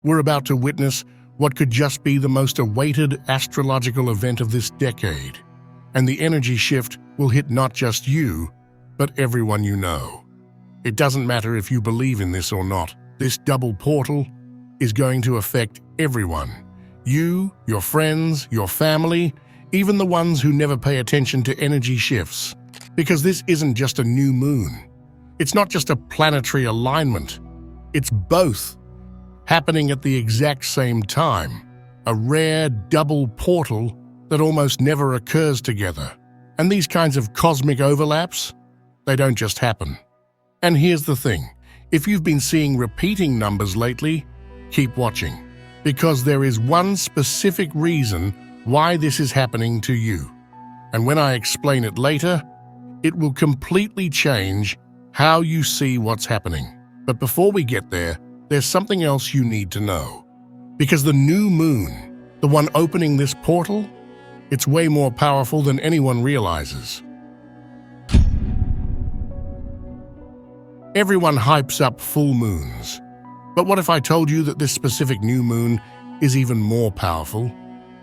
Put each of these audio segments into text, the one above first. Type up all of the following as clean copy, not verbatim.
We're about to witness what could just be the most awaited astrological event of this decade. And the energy shift will hit not just you, but everyone you know. It doesn't matter if you believe in this or not. This double portal is going to affect everyone. You, your friends, your family, even the ones who never pay attention to energy shifts. Because this isn't just a new moon. It's not just a planetary alignment. It's both, happening at the exact same time. A rare double portal that almost never occurs together. And these kinds of cosmic overlaps, they don't just happen. And here's the thing, if you've been seeing repeating numbers lately, keep watching. Because there is one specific reason why this is happening to you. And when I explain it later, it will completely change how you see what's happening. But before we get there, there's something else you need to know. Because the new moon, the one opening this portal, it's way more powerful than anyone realizes. Everyone hypes up full moons. But what if I told you that this specific new moon is even more powerful?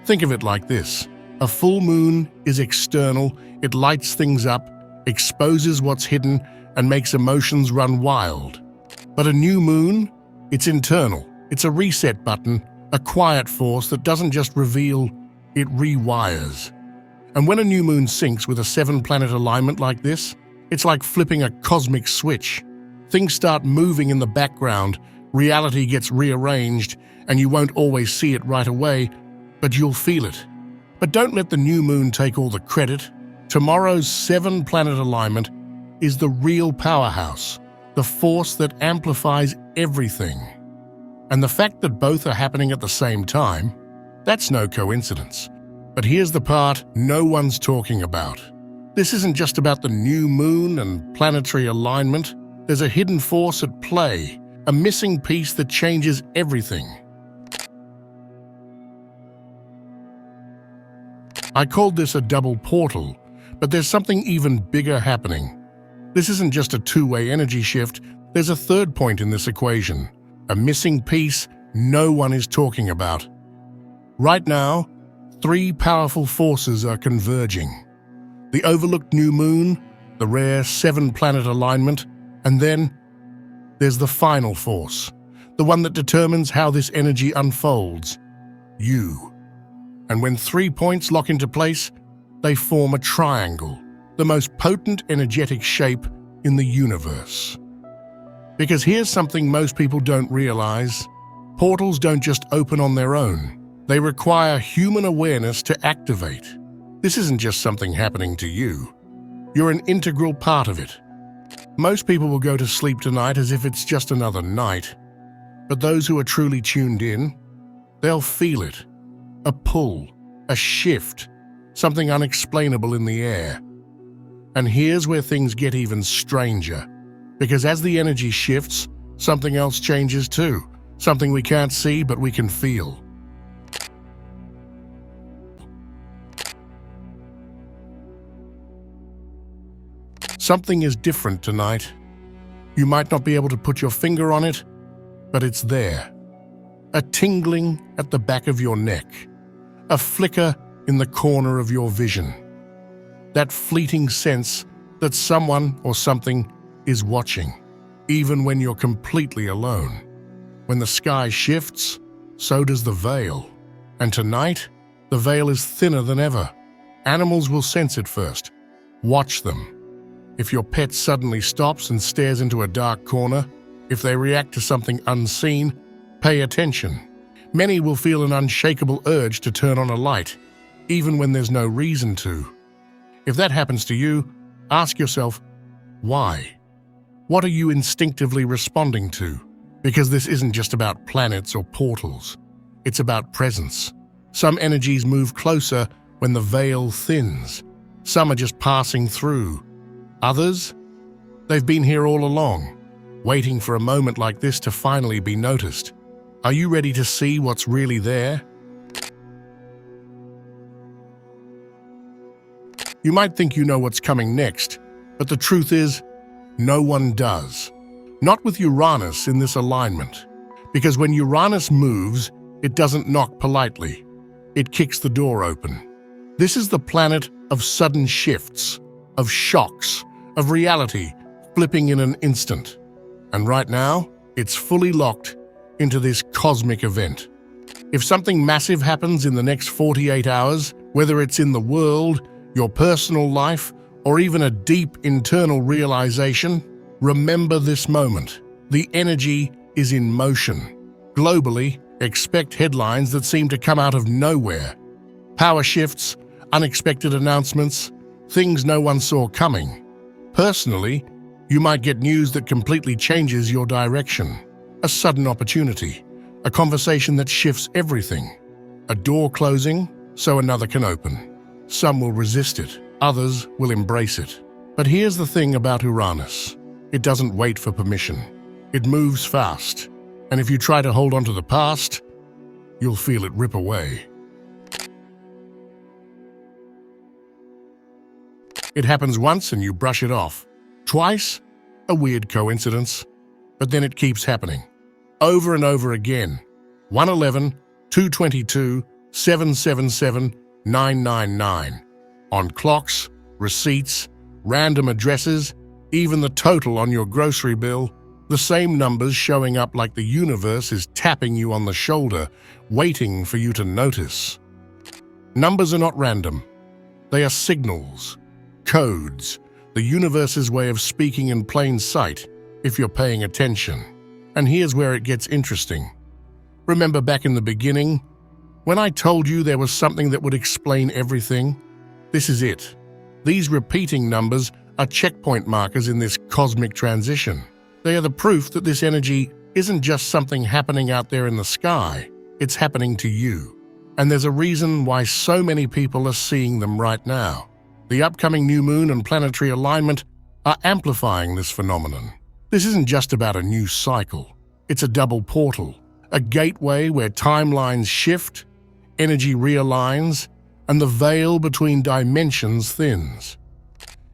Think of it like this. A full moon is external, it lights things up, exposes what's hidden, and makes emotions run wild. But a new moon, it's internal. It's a reset button, a quiet force that doesn't just reveal, it rewires. And when a new moon syncs with a 7-planet alignment like this, it's like flipping a cosmic switch. Things start moving in the background, reality gets rearranged, and you won't always see it right away, but you'll feel it. But don't let the new moon take all the credit. Tomorrow's 7-planet alignment is the real powerhouse, the force that amplifies everything. And the fact that both are happening at the same time, that's no coincidence. But here's the part no one's talking about. This isn't just about the new moon and planetary alignment. There's a hidden force at play, a missing piece that changes everything. I called this a double portal, but there's something even bigger happening. This isn't just a two-way energy shift, there's a third point in this equation, a missing piece no one is talking about. Right now, 3 powerful forces are converging. The overlooked new moon, the rare 7-planet alignment, and then there's the final force, the one that determines how this energy unfolds, you. And when 3 points lock into place, they form a triangle, the most potent energetic shape in the universe. Because here's something most people don't realize. Portals don't just open on their own. They require human awareness to activate. This isn't just something happening to you. You're an integral part of it. Most people will go to sleep tonight as if it's just another night. But those who are truly tuned in, they'll feel it. A pull, a shift, something unexplainable in the air. And here's where things get even stranger. Because as the energy shifts, something else changes too. Something we can't see, but we can feel. Something is different tonight. You might not be able to put your finger on it, but it's there. A tingling at the back of your neck. A flicker in the corner of your vision. That fleeting sense that someone or something is watching, even when you're completely alone. When the sky shifts, so does the veil. And tonight, the veil is thinner than ever. Animals will sense it first. Watch them. If your pet suddenly stops and stares into a dark corner, if they react to something unseen, pay attention. Many will feel an unshakable urge to turn on a light, even when there's no reason to. If that happens to you, ask yourself, why? What are you instinctively responding to? Because this isn't just about planets or portals. It's about presence. Some energies move closer when the veil thins. Some are just passing through. Others, they've been here all along, waiting for a moment like this to finally be noticed. Are you ready to see what's really there? You might think you know what's coming next, but the truth is, no one does. Not with Uranus in this alignment. Because when Uranus moves, it doesn't knock politely. It kicks the door open. This is the planet of sudden shifts, of shocks, of reality flipping in an instant. And right now, it's fully locked into this cosmic event. If something massive happens in the next 48 hours, whether it's in the world, your personal life, or even a deep internal realization, remember this moment. The energy is in motion. Globally, expect headlines that seem to come out of nowhere. Power shifts, unexpected announcements, things no one saw coming. Personally, you might get news that completely changes your direction. A sudden opportunity, a conversation that shifts everything. A door closing so another can open. Some will resist it, others will embrace it. But here's the thing about Uranus. It doesn't wait for permission. It moves fast. And if you try to hold on to the past, you'll feel it rip away. It happens once and you brush it off. Twice, a weird coincidence. But then it keeps happening. Over and over again. 111, 222, 777, 999. On clocks, receipts, random addresses, even the total on your grocery bill, the same numbers showing up like the universe is tapping you on the shoulder, waiting for you to notice. Numbers are not random. They are signals, codes, the universe's way of speaking in plain sight, if you're paying attention. And here's where it gets interesting. Remember back in the beginning, when I told you there was something that would explain everything? This is it. These repeating numbers are checkpoint markers in this cosmic transition. They are the proof that this energy isn't just something happening out there in the sky, it's happening to you. And there's a reason why so many people are seeing them right now. The upcoming new moon and planetary alignment are amplifying this phenomenon. This isn't just about a new cycle. It's a double portal, a gateway where timelines shift, energy realigns, and the veil between dimensions thins.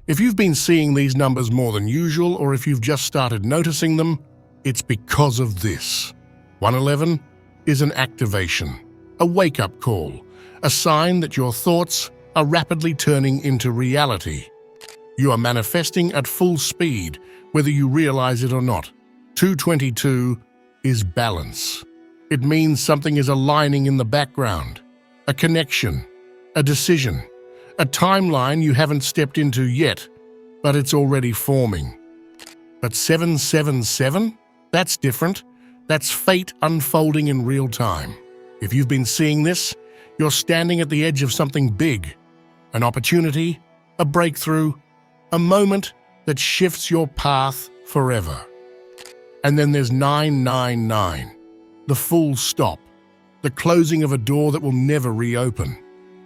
If you've been seeing these numbers more than usual, or if you've just started noticing them, it's because of this. 111 is an activation, a wake-up call, a sign that your thoughts are rapidly turning into reality. You are manifesting at full speed, whether you realize it or not. 222 is balance. It means something is aligning in the background, a connection, a decision, a timeline you haven't stepped into yet, but it's already forming. But 777? That's different. That's fate unfolding in real time. If you've been seeing this, you're standing at the edge of something big, an opportunity, a breakthrough, a moment that shifts your path forever. And then there's 999, the full stop, the closing of a door that will never reopen.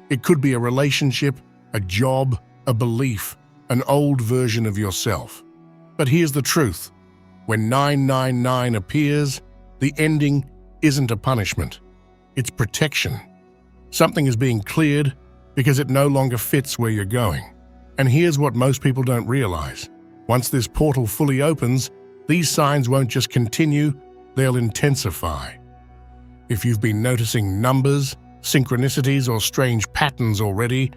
It could be a relationship, a job, a belief, an old version of yourself. But here's the truth. When 999 appears, the ending isn't a punishment. It's protection. Something is being cleared because it no longer fits where you're going. And here's what most people don't realize. Once this portal fully opens, these signs won't just continue, they'll intensify. If you've been noticing numbers, synchronicities, or strange patterns already,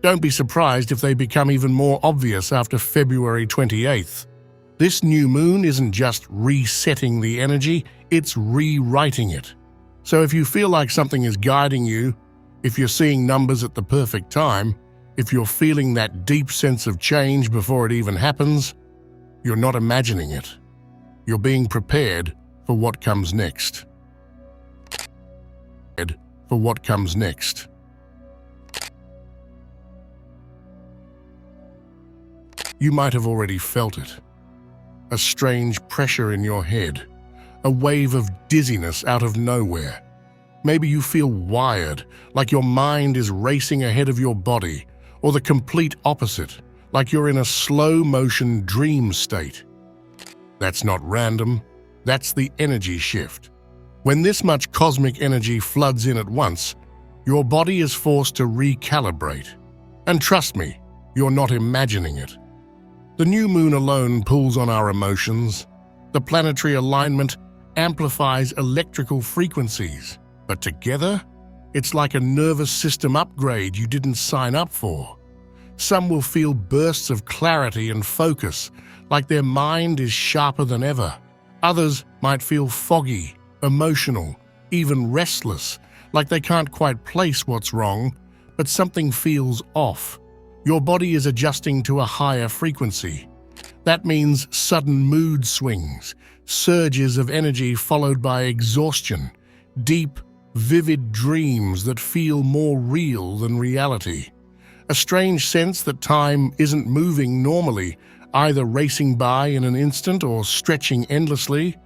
don't be surprised if they become even more obvious after February 28th. This new moon isn't just resetting the energy, it's rewriting it. So if you feel like something is guiding you, if you're seeing numbers at the perfect time, if you're feeling that deep sense of change before it even happens, you're not imagining it. You're being prepared for what comes next. For what comes next. You might have already felt it. A strange pressure in your head, a wave of dizziness out of nowhere. Maybe you feel wired, like your mind is racing ahead of your body, or the complete opposite, like you're in a slow-motion dream state. That's not random, that's the energy shift. When this much cosmic energy floods in at once, your body is forced to recalibrate. And trust me, you're not imagining it. The new moon alone pulls on our emotions. The planetary alignment amplifies electrical frequencies. But together, it's like a nervous system upgrade you didn't sign up for. Some will feel bursts of clarity and focus, like their mind is sharper than ever. Others might feel foggy, emotional, even restless, like they can't quite place what's wrong, but something feels off. Your body is adjusting to a higher frequency. That means sudden mood swings, surges of energy followed by exhaustion, deep, vivid dreams that feel more real than reality. A strange sense that time isn't moving normally, either racing by in an instant or stretching endlessly.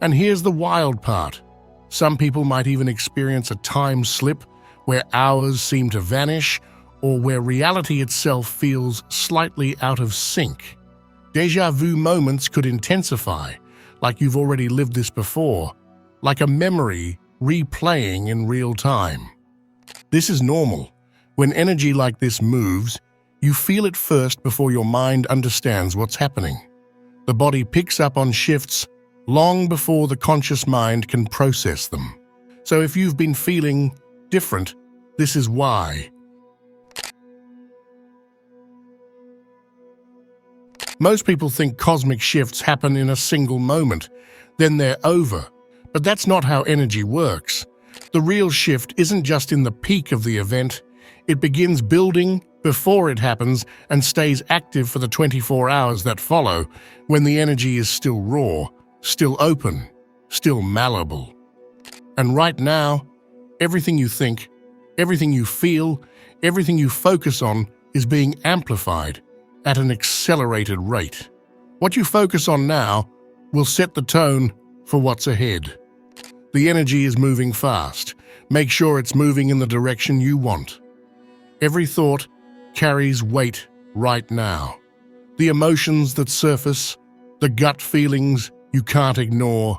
And here's the wild part. Some people might even experience a time slip where hours seem to vanish or where reality itself feels slightly out of sync. Déjà vu moments could intensify, like you've already lived this before, like a memory replaying in real time. This is normal. When energy like this moves, you feel it first before your mind understands what's happening. The body picks up on shifts long before the conscious mind can process them. So if you've been feeling different, this is why. Most people think cosmic shifts happen in a single moment, then they're over. But that's not how energy works. The real shift isn't just in the peak of the event. It begins building before it happens and stays active for the 24 hours that follow, when the energy is still raw, still open, still malleable. And right now, everything you think, everything you feel, everything you focus on is being amplified at an accelerated rate. What you focus on now will set the tone for what's ahead. The energy is moving fast. Make sure it's moving in the direction you want. Every thought carries weight right now. The emotions that surface, the gut feelings you can't ignore,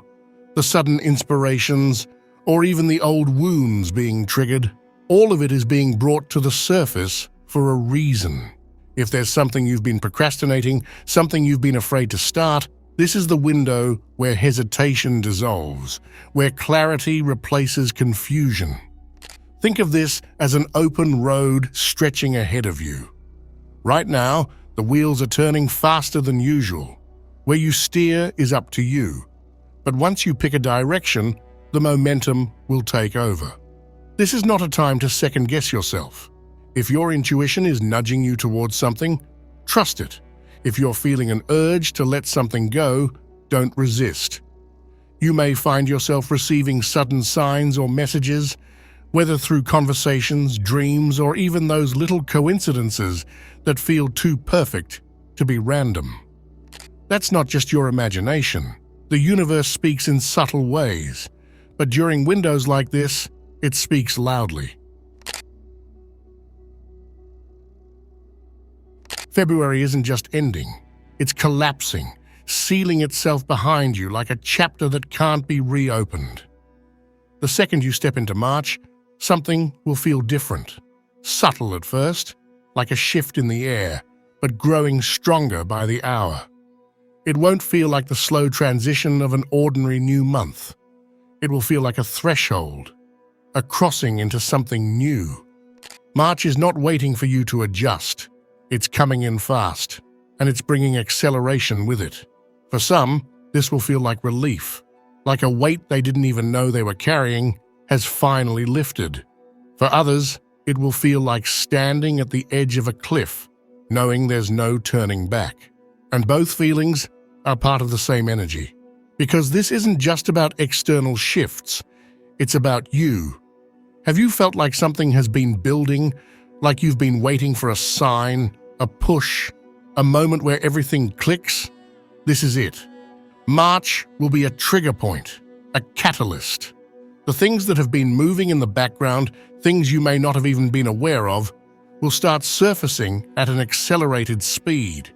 the sudden inspirations, or even the old wounds being triggered, all of it is being brought to the surface for a reason. If there's something you've been procrastinating, something you've been afraid to start, this is the window where hesitation dissolves, where clarity replaces confusion. Think of this as an open road stretching ahead of you. Right now, the wheels are turning faster than usual. Where you steer is up to you. But once you pick a direction, the momentum will take over. This is not a time to second-guess yourself. If your intuition is nudging you towards something, trust it. If you're feeling an urge to let something go, don't resist. You may find yourself receiving sudden signs or messages, whether through conversations, dreams, or even those little coincidences that feel too perfect to be random. That's not just your imagination. The universe speaks in subtle ways, but during windows like this, it speaks loudly. February isn't just ending, it's collapsing, sealing itself behind you like a chapter that can't be reopened. The second you step into March, something will feel different. Subtle at first, like a shift in the air, but growing stronger by the hour. It won't feel like the slow transition of an ordinary new month. It will feel like a threshold, a crossing into something new. March is not waiting for you to adjust. It's coming in fast, and it's bringing acceleration with it. For some, this will feel like relief, like a weight they didn't even know they were carrying has finally lifted. For others, it will feel like standing at the edge of a cliff, knowing there's no turning back. And both feelings are part of the same energy. Because this isn't just about external shifts, it's about you. Have you felt like something has been building, like you've been waiting for a sign, a push, a moment where everything clicks? This is it. March will be a trigger point, a catalyst. The things that have been moving in the background, things you may not have even been aware of, will start surfacing at an accelerated speed.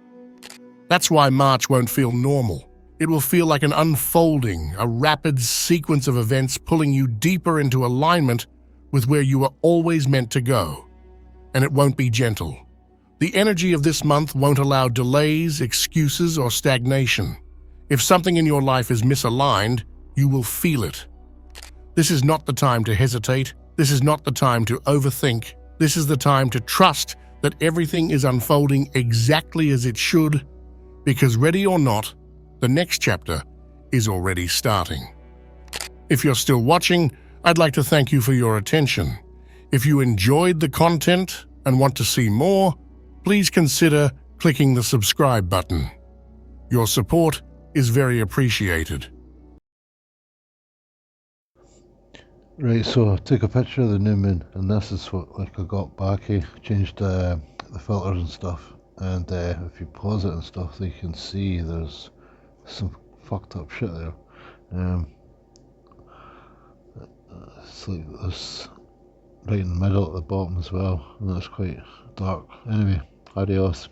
That's why March won't feel normal. It will feel like an unfolding, a rapid sequence of events pulling you deeper into alignment with where you were always meant to go. And it won't be gentle. The energy of this month won't allow delays, excuses, or stagnation. If something in your life is misaligned, You will feel it. This is not the time to hesitate. This is not the time to overthink. This is the time to trust that everything is unfolding exactly as it should, because ready or not, the next chapter is already starting. If you're still watching, I'd like to thank you for your attention. If you enjoyed the content and want to see more, please consider clicking the subscribe button. Your support is very appreciated. Right, so I took a picture of the new moon, and this is what I got back. I changed the filters and stuff, and if you pause it and stuff, you can see there's some fucked up shit there. It's like this right in the middle at the bottom as well, and it's quite dark. Anyway, adios.